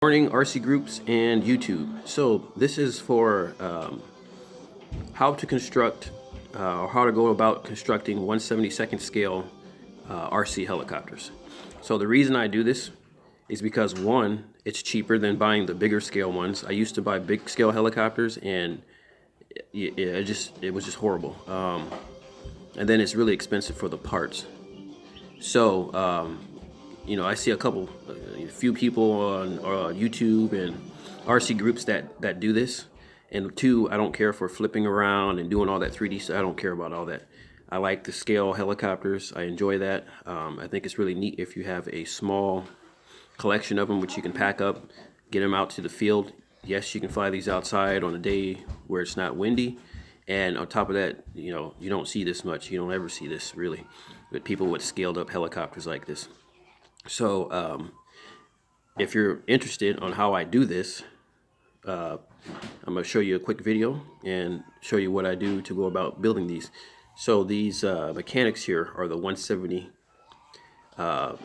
Morning, RC groups and YouTube. So this is for how to construct or how to go about constructing 1/72nd scale RC helicopters. So the reason I do this is because one, it's cheaper than buying the bigger scale ones. I used to buy big scale helicopters and it was just horrible. And then it's really expensive for the parts. So I see a few people on YouTube and RC groups that do this. And two, I don't care for flipping around and doing all that 3D stuff. I don't care about all that. I like the scale helicopters. I enjoy that. I think it's really neat if you have a small collection of them, which you can pack up, get them out to the field. Yes, you can fly these outside on a day where it's not windy. And on top of that, you don't see this much. You don't ever see this really with people with scaled up helicopters like this. So if you're interested on how I do this, I'm going to show you a quick video and show you what I do to go about building these. So these mechanics here are the 170, what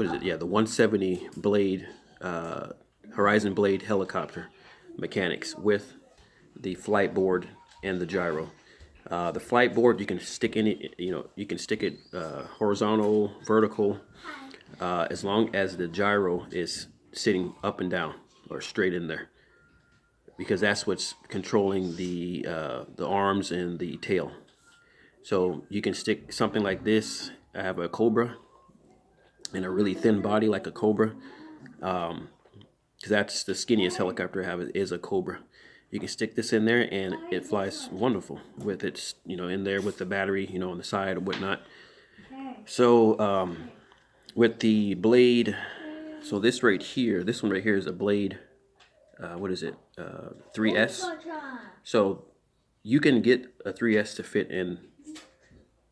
is it? Yeah, the 170 blade, Horizon Blade helicopter mechanics with the flight board and the gyro. The flight board, you can stick in it, you can stick it horizontal, vertical, as long as the gyro is sitting up and down or straight in there, because that's what's controlling the arms and the tail. So you can stick something like this. I have a Cobra and a really thin body like a Cobra, because that's the skinniest helicopter I have is a Cobra. You can stick this in there and it flies wonderful with its, in there with the battery, on the side or whatnot. So with the blade, so this right here, this one right here is a blade, what is it, 3S. So you can get a 3S to fit in,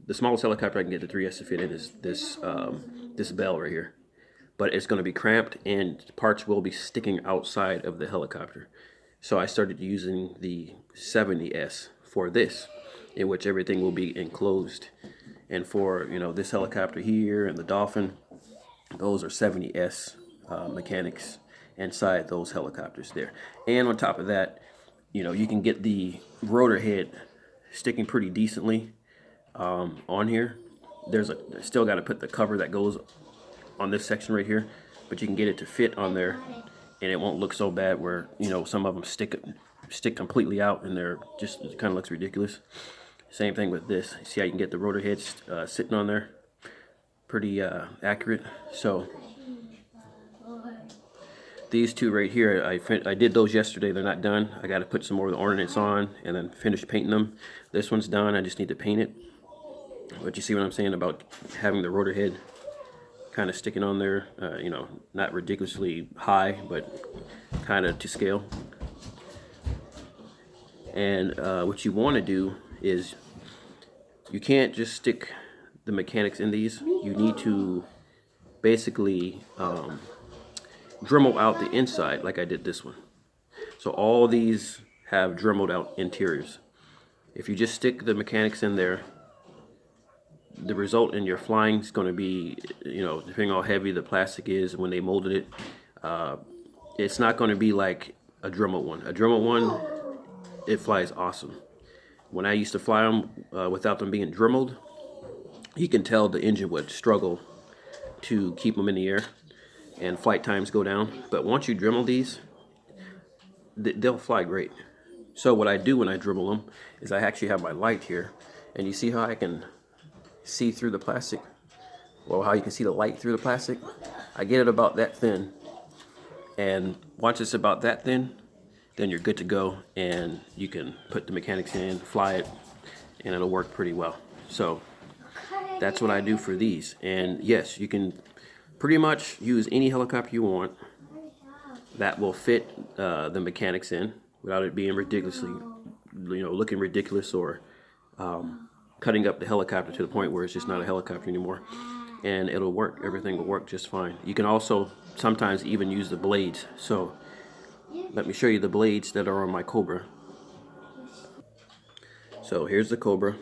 the smallest helicopter I can get the 3S to fit in is this bell right here. But it's going to be cramped and parts will be sticking outside of the helicopter. So I started using the 70S for this, in which everything will be enclosed. And for, this helicopter here and the Dolphin, those are 70S mechanics inside those helicopters there. And on top of that, you can get the rotor head sticking pretty decently on here. Still got to put the cover that goes on this section right here, but you can get it to fit on there, and it won't look so bad where some of them stick completely out and they're just, it kind of looks ridiculous. Same thing with this. See how you can get the rotor heads sitting on there pretty accurate. So these two right here, I did those yesterday. They're not done. I got to put some more of the ornaments on and then finish painting them. This one's done. I just need to paint it. But you see what I'm saying about having the rotor head kind of sticking on there, not ridiculously high, but kind of to scale. And what you want to do is, you can't just stick the mechanics in these. You need to basically Dremel out the inside like I did this one. So all these have Dremeled out interiors. If you just stick the mechanics in there, the result in your flying is going to be, depending on how heavy the plastic is when they molded it, it's not going to be like a Dremel one. A Dremel one, it flies awesome. When I used to fly them without them being Dremeled, you can tell the engine would struggle to keep them in the air and flight times go down. But once you Dremel these, they'll fly great. So what I do when I Dremel them is I actually have my light here, and you see how I can see through the plastic? Well, how you can see the light through the plastic? I get it about that thin, and once it's about that thin, then you're good to go, and you can put the mechanics in, fly it, and it'll work pretty well. So that's what I do for these. And yes, you can pretty much use any helicopter you want that will fit the mechanics in without it being ridiculously, looking ridiculous or cutting up the helicopter to the point where it's just not a helicopter anymore. And it'll work. Everything will work just fine. You can also sometimes even use the blades. So let me show you the blades that are on my Cobra. So here's the Cobra.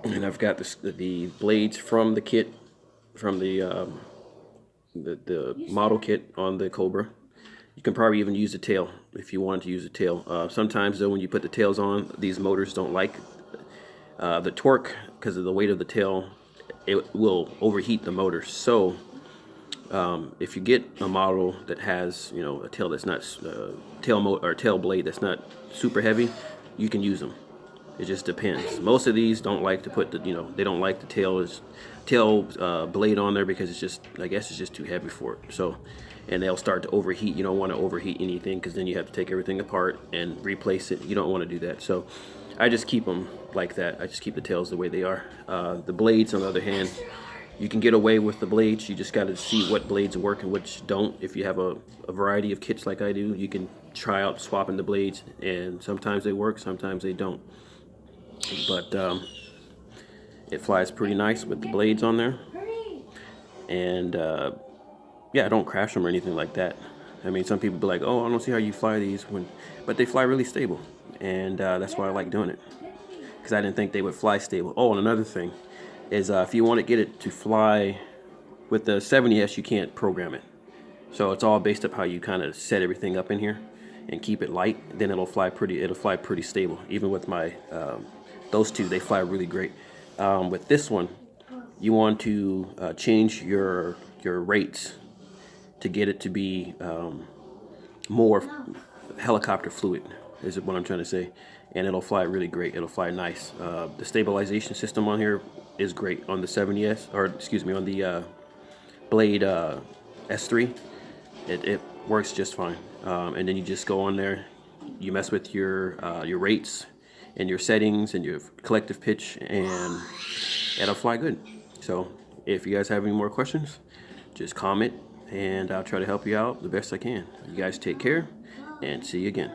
And I've got the blades from the kit, from the the model kit on the Cobra. You can probably even use the tail if you want to use the tail. Sometimes though, when you put the tails on, these motors don't like the torque because of the weight of the tail. It will overheat the motor. So if you get a model that has, you know, a tail that's not tail blade that's not super heavy, you can use them. It just depends. Most of these don't like to put the, you know, they don't like the tail blade on there because it's just, I guess it's just too heavy for it. So, and they'll start to overheat. You don't want to overheat anything because then you have to take everything apart and replace it. You don't want to do that. So I just keep them like that. I just keep the tails the way they are. The blades, on the other hand, you can get away with the blades. You just got to see what blades work and which don't. If you have a variety of kits like I do, you can try out swapping the blades, and sometimes they work, sometimes they don't. But it flies pretty nice with the blades on there, and yeah, I don't crash them or anything like that. I mean, some people be like, oh, I don't see how you fly these, but they fly really stable, and that's why I like doing it, because I didn't think they would fly stable. Oh, and another thing is if you want to get it to fly with the 70S, you can't program it. So it's all based up how you kind of set everything up in here and keep it light. Then it'll fly pretty stable. Even with my those two, they fly really great. With this one, you want to change your rates to get it to be more helicopter fluid, is what I'm trying to say. And it'll fly really great. It'll fly nice. The stabilization system on here is great on the 70S, or excuse me, on the Blade S3. It works just fine. And then you just go on there, you mess with your rates and your settings and your collective pitch, and it'll fly good. So if you guys have any more questions, just comment and I'll try to help you out the best I can. You guys take care and see you again.